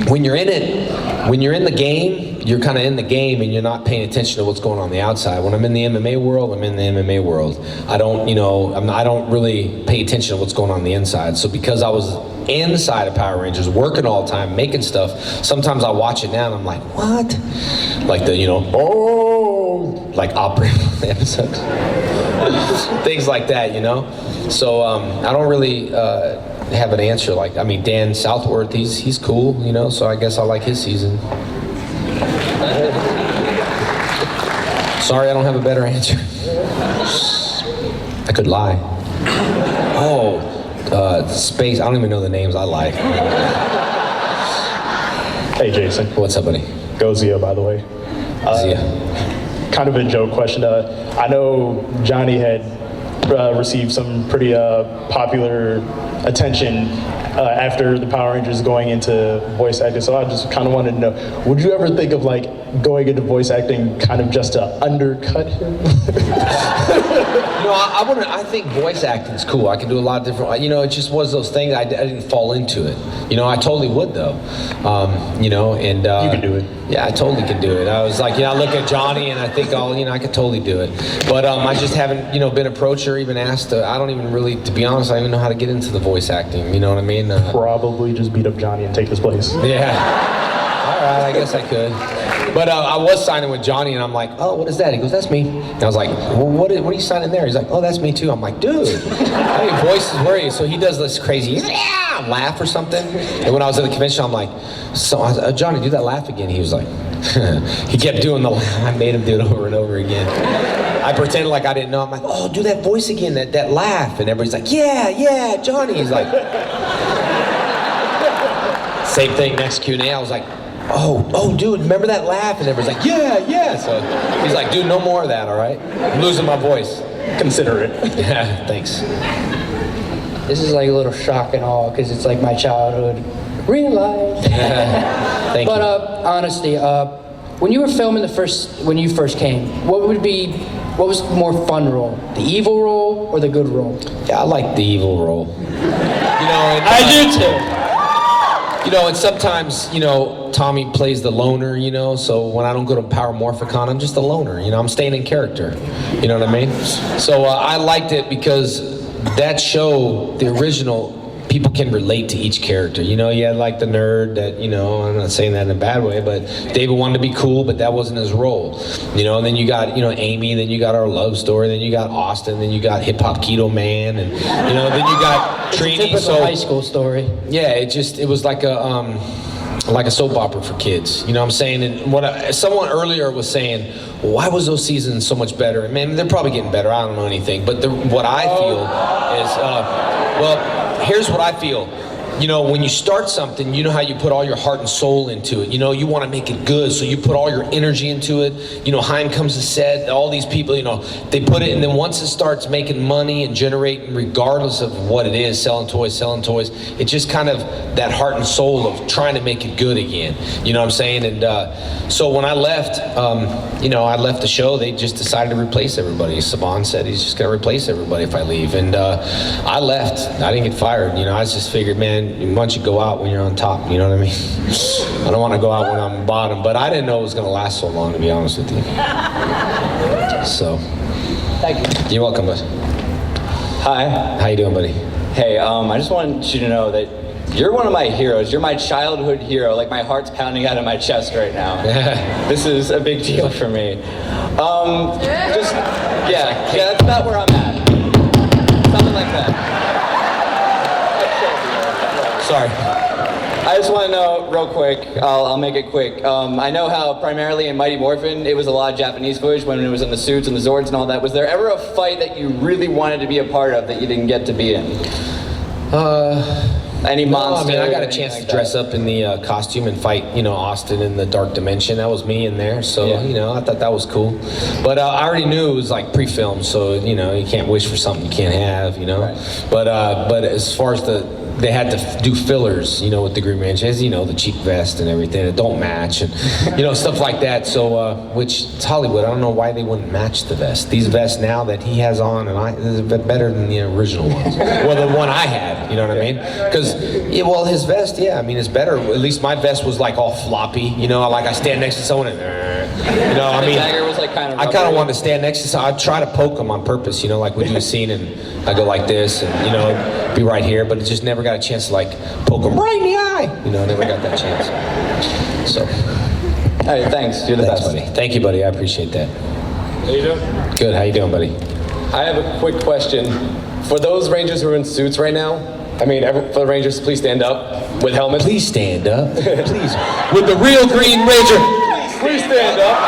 when you're in it, when you're in the game, you're kind of in the game and you're not paying attention to what's going on the outside. When I'm in the MMA world, I'm in the MMA world. I don't, you know, I don't really pay attention to what's going on the inside. So because I was inside of Power Rangers, working all the time, making stuff, sometimes I watch it now and I'm like, what? Like the, you know, oh, like opera episodes. Things like that, you know? So I don't really have an answer. Like, I mean, Dan Southworth, he's cool, you know, so I guess I like his season. Sorry, I don't have a better answer. I could lie. Oh, Space. I don't even know the names. I lie. Hey, Jason. What's up, buddy? Go Zia, by the way. Zia. Kind of a joke question. I know Johnny had received some pretty popular attention after the Power Rangers going into voice acting. So I just kind of wanted to know, would you ever think of like going into voice acting kind of just to undercut him? I think voice acting's cool. I can do a lot of different, it just was those things, I didn't fall into it. I totally would though. You can do it. Yeah, I totally can do it. I was like, I look at Johnny and I think I could totally do it. But I just haven't, been approached or even asked to, I don't even really, to be honest, I don't even know how to get into the voice acting, you know what I mean? Probably just beat up Johnny and take his place. Yeah. All right, I guess I could. But I was signing with Johnny, and I'm like, oh, what is that? He goes, that's me. And I was like, well, what are you signing there? He's like, oh, that's me too. I'm like, dude, how many voices were you? So he does this crazy laugh or something. And when I was at the convention, I'm like, Johnny, do that laugh again. He was like, he kept doing the laugh. I made him do it over and over again. I pretended like I didn't know. I'm like, oh, do that voice again, that laugh. And everybody's like, yeah, Johnny. He's like, same thing next Q&A. I was like, oh, dude, remember that laugh? And everybody's like, yeah. So he's like, dude, no more of that, all right? I'm losing my voice. Consider it. Yeah, thanks. This is like a little shock and awe because it's like my childhood real life. Thank you. But honestly, when you were filming when you first came, what was the more fun role? The evil role or the good role? Yeah, I like the evil role. I do too. And sometimes, Tommy plays the loner, so when I don't go to Power Morphicon, I'm just a loner, I'm staying in character, you know what I mean? So I liked it because that show, the original, people can relate to each character. You had like the nerd that, I'm not saying that in a bad way, but David wanted to be cool, but that wasn't his role. And then you got, Amy, then you got our love story, then you got Austin, then you got Hip Hop Keto Man, and, then you got Trini. It's a typical high school story. Yeah, it was like a soap opera for kids. You know what I'm saying? And someone earlier was saying, well, why was those seasons so much better? And man, they're probably getting better. I don't know anything. But what I feel is, here's what I feel. When you start something, you know how you put all your heart and soul into it. You want to make it good, so you put all your energy into it. Haim comes to set, all these people, they put it, and then once it starts making money and generating, regardless of what it is, selling toys, it's just kind of that heart and soul of trying to make it good again. You know what I'm saying? And so when I left, I left the show, they just decided to replace everybody. Saban said he's just going to replace everybody if I leave. And I left. I didn't get fired. I just figured, man, why don't you go out when you're on top, you know what I mean? I don't want to go out when I'm bottom, but I didn't know it was going to last so long, to be honest with you. So, thank you. You're welcome, bud. Hi. How you doing, buddy? Hey, I just wanted you to know that you're one of my heroes. You're my childhood hero. Like, my heart's pounding out of my chest right now. This is a big deal for me. That's about where I'm at. Something like that. Sorry. I just want to know real quick, I'll make it quick. I know how primarily in Mighty Morphin, it was a lot of Japanese footage when it was in the suits and the Zords and all that. Was there ever a fight that you really wanted to be a part of that you didn't get to be in? Any monster? I got a chance to dress up in the costume and fight, Austin in the Dark Dimension. That was me in there, so, I thought that was cool. But I already knew it was like pre-filmed, so, you can't wish for something you can't have, Right. But as far as they had to do fillers, with the Green Ranger, the cheap vest and everything that don't match, and stuff like that. So, which it's Hollywood. I don't know why they wouldn't match the vest. These vests now that he has on, and is better than the original ones. Well, the one I had, you know what I mean? Because, his vest, it's better. At least my vest was like all floppy, like I stand next to someone and, Dagger was like kind of. I kind of wanted to stand next to someone. I'd try to poke them on purpose, like we do a scene and I go like this and, be right here, but it just never got a chance to like poke them right in the eye. Never got that chance. So. Hey, thanks. You're the best, buddy. Thank you, buddy. I appreciate that. How you doing? Good. How you doing, buddy? I have a quick question. For those Rangers who are in suits right now, for the Rangers, please stand up with helmets. Please stand up. Please. With the real Green Ranger. Please stand up.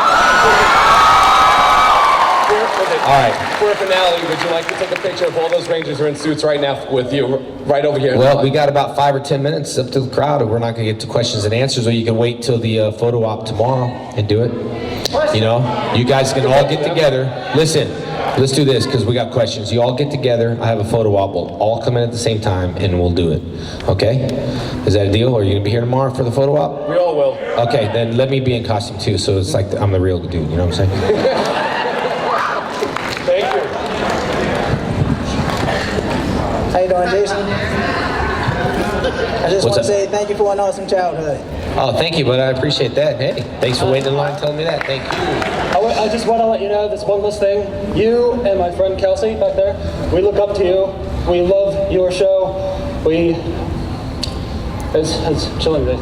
For the it. All right. For a finale, would you like to take a picture of all those Rangers who are in suits right now with you, right over here? Well, we got about 5 or 10 minutes up to the crowd, and we're not going to get to questions and answers, or you can wait till the photo op tomorrow and do it. You know, you guys can all get together. Listen, let's do this because we got questions. You all get together. I have a photo op. We'll all come in at the same time, and we'll do it. Okay? Is that a deal? Or are you going to be here tomorrow for the photo op? We all will. Okay, then let me be in costume too, so it's like I'm the real dude. You know what I'm saying? Thank you. How you doing, Jason? I just What's want to up? say thank you for an awesome childhood. Oh, thank you, but I appreciate that. Hey, thanks for waiting in line and telling me that. Thank you. I just want to let you know this one last thing. You and my friend Kelsey back there, we look up to you. We love your show. It's chilling today.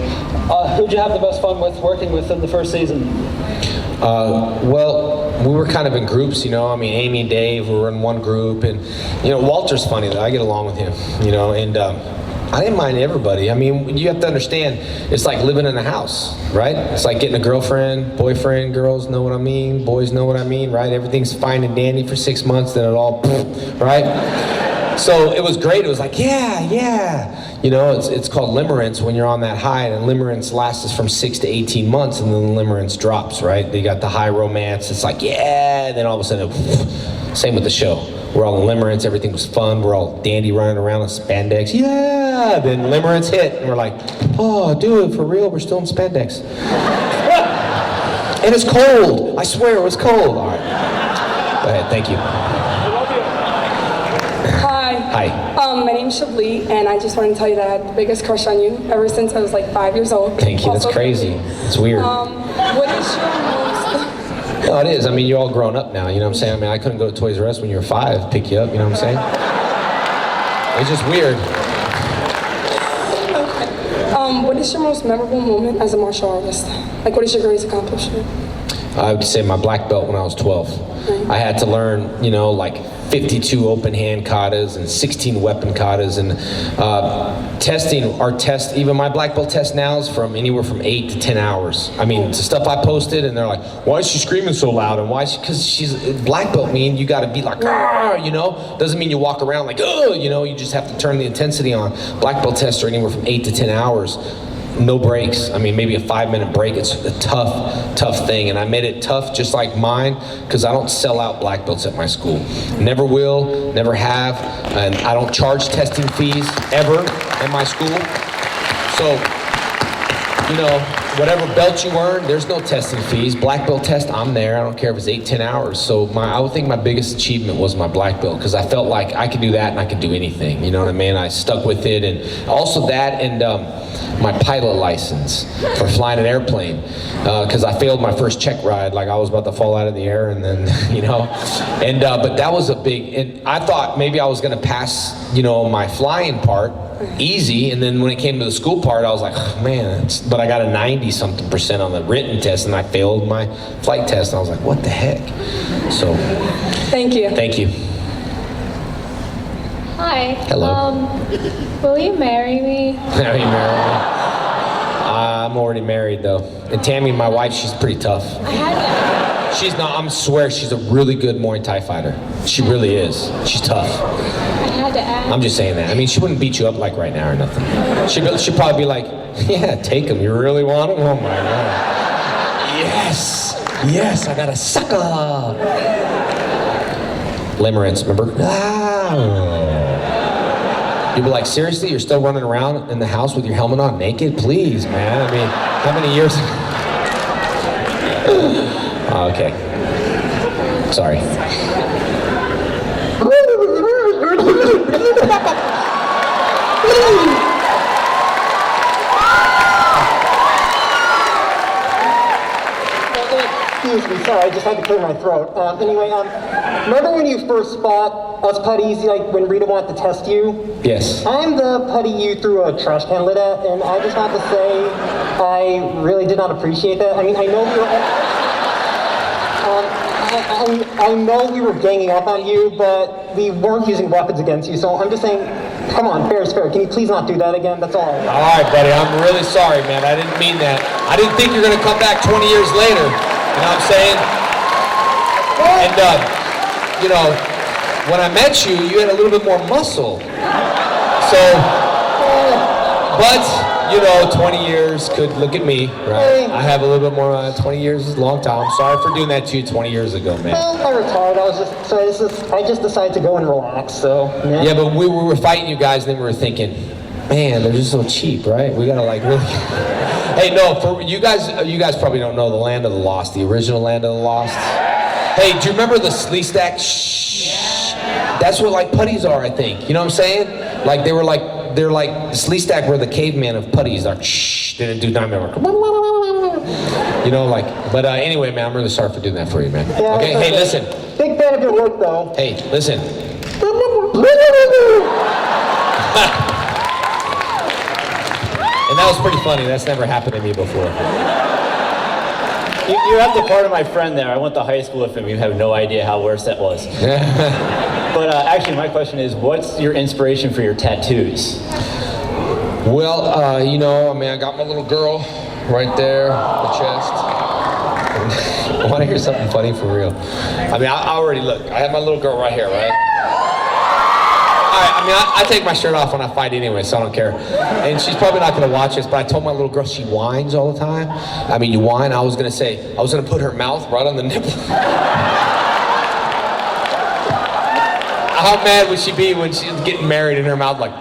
Who'd you have the best fun with working with in the first season? Well, we were kind of in groups, you know. I mean, Amy and Dave were in one group, and you know, Walter's funny though. I get along with him, you know, and I didn't mind everybody. I mean, you have to understand, it's like living in a house, right? It's like getting a girlfriend, boyfriend. Girls know what I mean. Boys know what I mean, right? Everything's fine and dandy for 6 months, then it all, right? So it was great. It was like, yeah. You know, it's called limerence when you're on that high, and limerence lasts from 6 to 18 months, and then the limerence drops, right? They got the high romance. It's like, yeah, and then all of a sudden, same with the show. We're all in limerence. Everything was fun. We're all dandy running around in spandex. Yeah. Then limerence hit, and we're like, oh, dude, for real, we're still in spandex. And it's cold. I swear it was cold. All right. Go ahead. Thank you. Hi. My name's Shabli, and I just wanted to tell you that I had the biggest crush on you ever since I was like 5 years old. Thank you. That's Also, crazy. It's weird. What is your most... No, it is. I mean, you're all grown up now. You know what I'm saying? I mean, I couldn't go to Toys R Us when you were 5, pick you up. You know what I'm saying? It's just weird. Okay. What is your most memorable moment as a martial artist? Like, what is your greatest accomplishment? I would say my black belt when I was 12. I had to learn, you know, like 52 open hand katas and 16 weapon katas, and our test, even my black belt test now is from anywhere from 8 to 10 hours. I mean, it's the stuff I posted, and they're like, why is she screaming so loud? And why is she, because she's black belt mean you got to be like, you know, doesn't mean you walk around like, you know, you just have to turn the intensity on. Black belt tests are anywhere from 8 to 10 hours. No breaks. I mean, maybe a 5-minute break. It's a tough thing. And I made it tough just like mine because I don't sell out black belts at my school. Never will, never have. And I don't charge testing fees ever at my school. So, you know, whatever belt you earn, there's no testing fees. Black belt test, I'm there. I don't care if it's 8, 10 hours. So I would think my biggest achievement was my black belt because I felt like I could do that and I could do anything. You know what I mean? I stuck with it, and also that and my pilot license for flying an airplane because I failed my first check ride. Like I was about to fall out of the air, and then you know, and but that was a big. And I thought maybe I was going to pass, you know, my flying part easy, and then when it came to the school part, I was like, oh, man. But I got a 90-something% on the written test, and I failed my flight test. And I was like, what the heck? So. Thank you. Thank you. Hi. Hello. Will you marry me? Marry me. I'm already married though. And Tammy, my wife, she's pretty tough. She's not, I swear she's a really good Muay Thai fighter. She really is. She's tough. I had to ask. I'm just saying that. I mean, she wouldn't beat you up like right now or nothing. She'd probably be like, yeah, take him. You really want him? Oh my God. Yes, I got a sucker. Limerence, remember? You'd be like, seriously, you're still running around in the house with your helmet on naked? Please, man. I mean, how many years? Oh, okay. Sorry. Excuse me, sorry, I just had to clear my throat. Anyway, remember when you first fought us putties, like when Rita wanted to test you? Yes. I'm the putty you threw a trash can lid at, and I just have to say, I really did not appreciate that. I mean, I know we were... I know we were ganging up on you, but we weren't using weapons against you, so I'm just saying, come on, fair is fair. Can you please not do that again? That's all. All right, buddy, I'm really sorry, man. I didn't mean that. I didn't think you were going to come back 20 years later. You know what I'm saying? And you know, when I met you, you had a little bit more muscle. So, but, you know, 20 years could, look at me, right? I have a little bit more, 20 years is a long time. I'm sorry for doing that to you 20 years ago, man. Well, I retired. I just decided to go and relax, so. Yeah, but we were fighting you guys, and then we were thinking, man, they're just so cheap, right? We gotta like really. Hey, no, for you guys probably don't know the Land of the Lost, the original Land of the Lost. Hey, do you remember the slee stack? Shh. That's what like putties are, I think. You know what I'm saying? Like they're like slee stack were the caveman of putties. Like shh, didn't do dynamite. You know, like. But anyway, man, I'm really sorry for doing that for you, man. Yeah, okay, hey, listen. Big fan of your work, though. Hey, listen. And that was pretty funny. That's never happened to me before. You have the part of my friend there. I went to high school with him. You have no idea how worse that was. But actually, my question is, what's your inspiration for your tattoos? Well, you know, I mean, I got my little girl right there, the chest. I want to hear something funny for real. I mean, I already look. I have my little girl right here, right? I mean, I take my shirt off when I fight anyway, so I don't care. And she's probably not going to watch this, but I told my little girl she whines all the time. I mean, you whine. I was going to put her mouth right on the nipple. How mad would she be when she's getting married and her mouth like...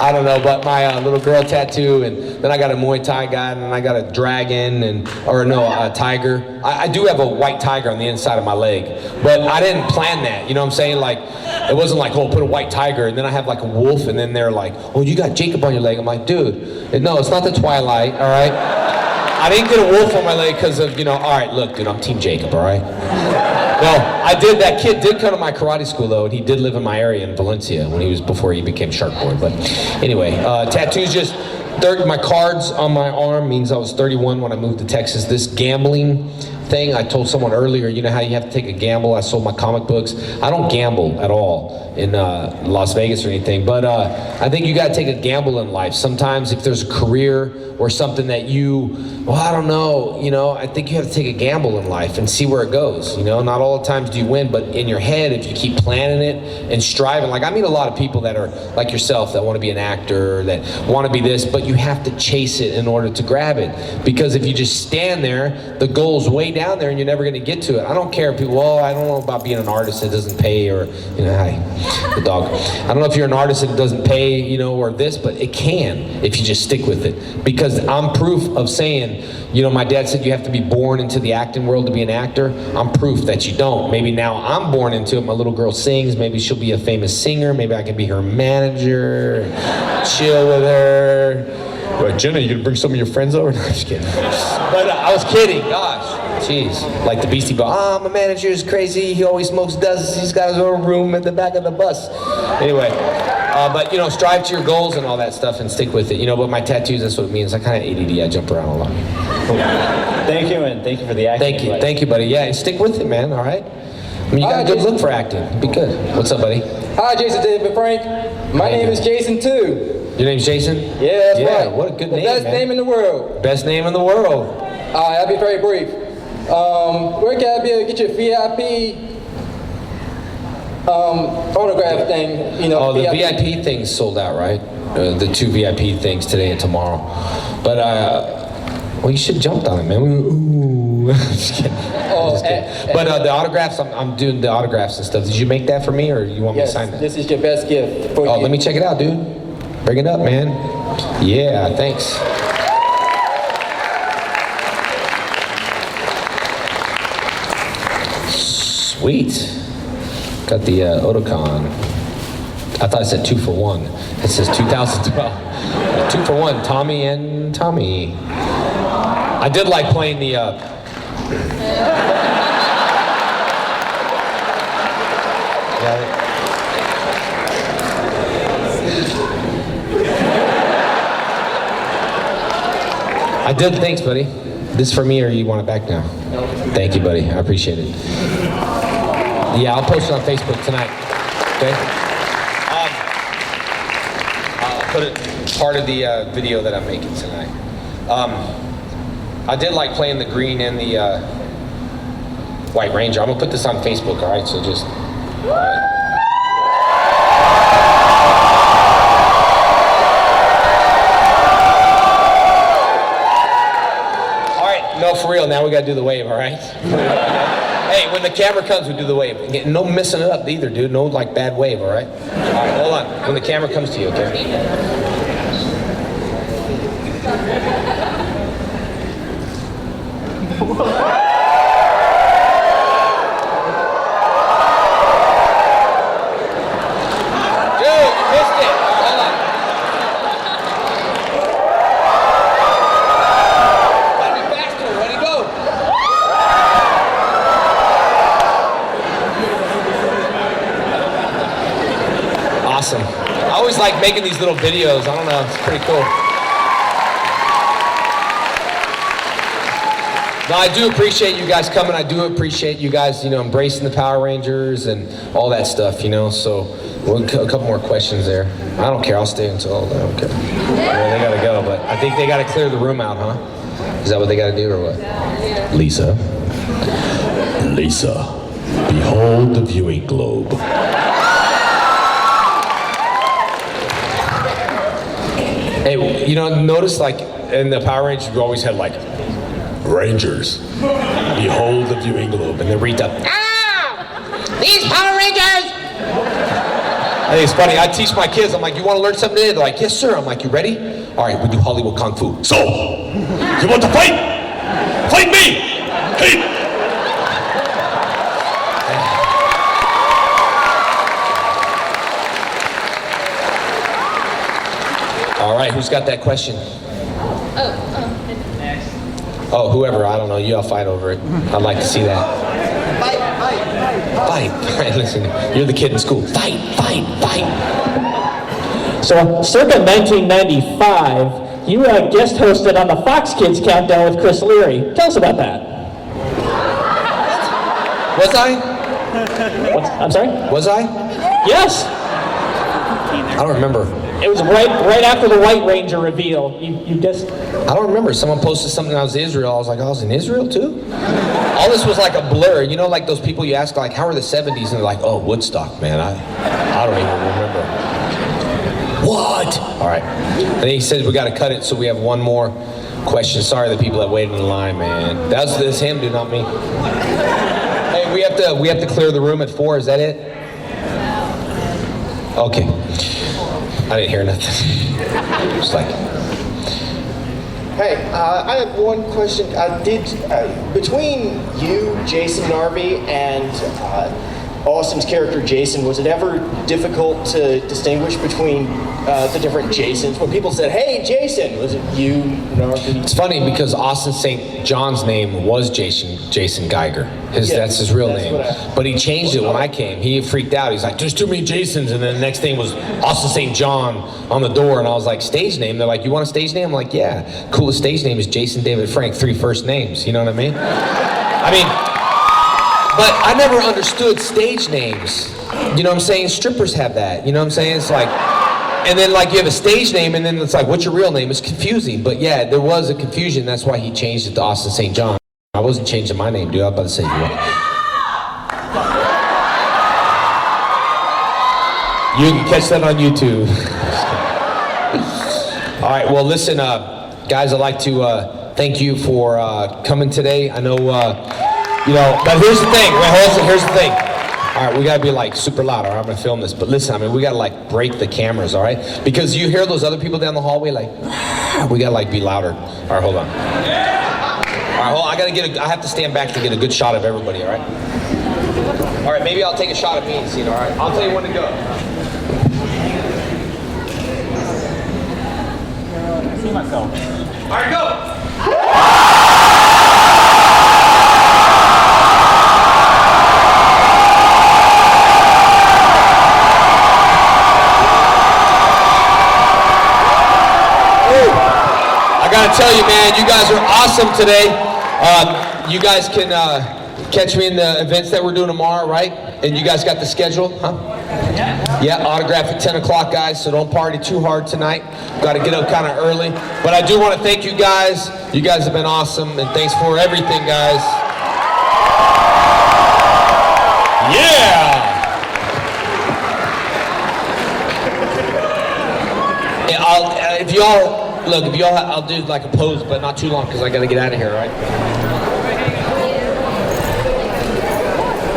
I don't know, but my little girl tattoo, and then I got a Muay Thai guy, and then I got a dragon, a tiger. I do have a white tiger on the inside of my leg, but I didn't plan that, you know what I'm saying? Like, it wasn't like, oh, put a white tiger, and then I have like a wolf, and then they're like, oh, you got Jacob on your leg. I'm like, dude, no, it's not the Twilight, all right? I didn't get a wolf on my leg because of, you know, all right, look, dude, I'm Team Jacob, all right? No, I did. That kid did come to my karate school though, and he did live in my area in Valencia before he became Sharkboard. But anyway, tattoos just. My cards on my arm means I was 31 when I moved to Texas. This gambling thing, I told someone earlier, you know how you have to take a gamble? I sold my comic books. I don't gamble at all in Las Vegas or anything, but I think you gotta take a gamble in life. Sometimes if there's a career or something that I don't know, you know, I think you have to take a gamble in life and see where it goes. You know, not all the times do you win, but in your head, if you keep planning it and striving, like I meet a lot of people that are like yourself that want to be an actor, that want to be this, but you have to chase it in order to grab it. Because if you just stand there, the goal's way down there and you're never going to get to it. I don't care if people, well, I don't know about being an artist that doesn't pay, or, you know, hi, the dog. I don't know if you're an artist that doesn't pay, you know, or this, but it can if you just stick with it. Because I'm proof of saying, you know, my dad said you have to be born into the acting world to be an actor. I'm proof that you don't. Maybe now I'm born into it. My little girl sings. Maybe she'll be a famous singer. Maybe I can be her manager, chill with her. But Jenna, you gonna bring some of your friends over? No, I'm just kidding. But I was kidding. Gosh, jeez. Like the Beastie Boys. My manager is crazy. He always smokes dust. He's got his own room at the back of the bus. Anyway. But, you know, strive to your goals and all that stuff and stick with it. You know, but my tattoos, that's what it means. I kind of ADD. I jump around a lot. Thank you, and thank you for the acting. Thank you, buddy. Yeah, and stick with it, man, all right? I mean, you got a good look for acting. Be good. What's up, buddy? Hi, Jason David Frank. My name is Jason, too. Your name's Jason? Yeah, that's right. What a good name, Best name in the world. Best name in the world. All right, I'll be very brief. Where can I be able to get your VIP autograph thing, you know? Oh, the VIP thing's sold out, right? The 2 VIP things today and tomorrow. But, well, you should have jumped on it, man. Ooh. I'm just kidding. But the autographs, I'm doing the autographs and stuff. Did you make that for me, or you want me to sign that? This is your best gift for you. Let me check it out, dude. Bring it up, man. Yeah, thanks. Sweet. Got the Otakon. I thought it said 2 for 1. It says 2012. 2 for 1, Tommy and Tommy. I did like playing the... I did. Thanks, buddy. This for me, or you want it back now? No. Thank you, buddy. I appreciate it. Yeah, I'll post it on Facebook tonight. Okay. I'll put it part of the video that I'm making tonight. I did like playing the green and the White Ranger. I'm gonna put this on Facebook, all right? So just, all right. All right, no, for real, now we gotta do the wave, all right? Hey, when the camera comes, we do the wave. No messing it up either, dude. No like bad wave, all right? All right, hold on. When the camera comes to you, okay? Awesome. I always like making these little videos. I don't know, it's pretty cool. No, I do appreciate you guys coming. I do appreciate you guys, embracing the Power Rangers and all that stuff, So a couple more questions there. I don't care. I'll stay until I don't care. They gotta go, but I think they gotta clear the room out, huh? Is that what they gotta do or what? Lisa, behold the viewing globe. Hey, notice like in the Power Rangers, we always had like, Rangers, behold the viewing globe, and then Rita, These Power Rangers! I think it's funny. I teach my kids. I'm like, you want to learn something today? They're like, yes, sir. I'm like, you ready? All right, we do Hollywood Kung Fu. So, you want to fight? Fight me! Hey! All right, who's got that question? Oh, whoever, I don't know. You all fight over it. I'd like to see that. Fight. Listen, you're the kid in school. Fight. So, circa 1995, you guest hosted on the Fox Kids Countdown with Chris Leary. Tell us about that. Was I? I'm sorry? Was I? Yes. I don't remember. It was right after the White Ranger reveal. You guessed. I don't remember. Someone posted something. I was in Israel. I was like, I was in Israel too? All this was like a blur. Like those people you ask, like, how are the 70s? And they're like, oh, Woodstock, man. I don't even remember. What? All right. And he says we got to cut it, so we have one more question. Sorry, the people that waited in line, man. That's him, dude, not me. Hey, we have to clear the room at 4. Is that it? Okay. I didn't hear nothing. Just like. Hey, I have one question. Between you, Jason Narvey, and Austin's character Jason, was it ever difficult to distinguish between the different Jasons? When people said, hey, Jason, was it you, Narvey? It's funny because Austin St. John's name was Jason Geiger. That's his real name. But he changed it when I came. He freaked out. He's like, there's too many Jasons. And then the next thing was Austin St. John on the door. And I was like, stage name? They're like, you want a stage name? I'm like, yeah. Coolest stage name is Jason David Frank, 3 first names. You know what I mean? But I never understood stage names. You know what I'm saying? Strippers have that. You know what I'm saying? It's like, and then like you have a stage name and then it's like, what's your real name? It's confusing. But yeah, there was a confusion. That's why he changed it to Austin St. John. I wasn't changing my name, dude. I was about to say you. You can catch that on YouTube. All right, well listen, guys, I'd like to thank you for coming today. I know, but here's the thing. Here's the thing. All right, we gotta be like super loud, all right? I'm gonna film this, but listen, we gotta like break the cameras, all right? Because you hear those other people down the hallway, like, we gotta like be louder. All right, hold on. All right, hold on, I have to stand back to get a good shot of everybody, all right? All right, maybe I'll take a shot of me and see it, all right? I'll tell you when to go. I see myself. All right, go! I gotta tell you, man, you guys are awesome today. You guys can catch me in the events that we're doing tomorrow, right? And you guys got the schedule, huh? Yeah, autograph at 10 o'clock, guys, so don't party too hard tonight. Got to get up kind of early. But I do want to thank you guys. You guys have been awesome, and thanks for everything, guys. Yeah! Yeah, I'll do like a pose, but not too long because I gotta get out of here, all right?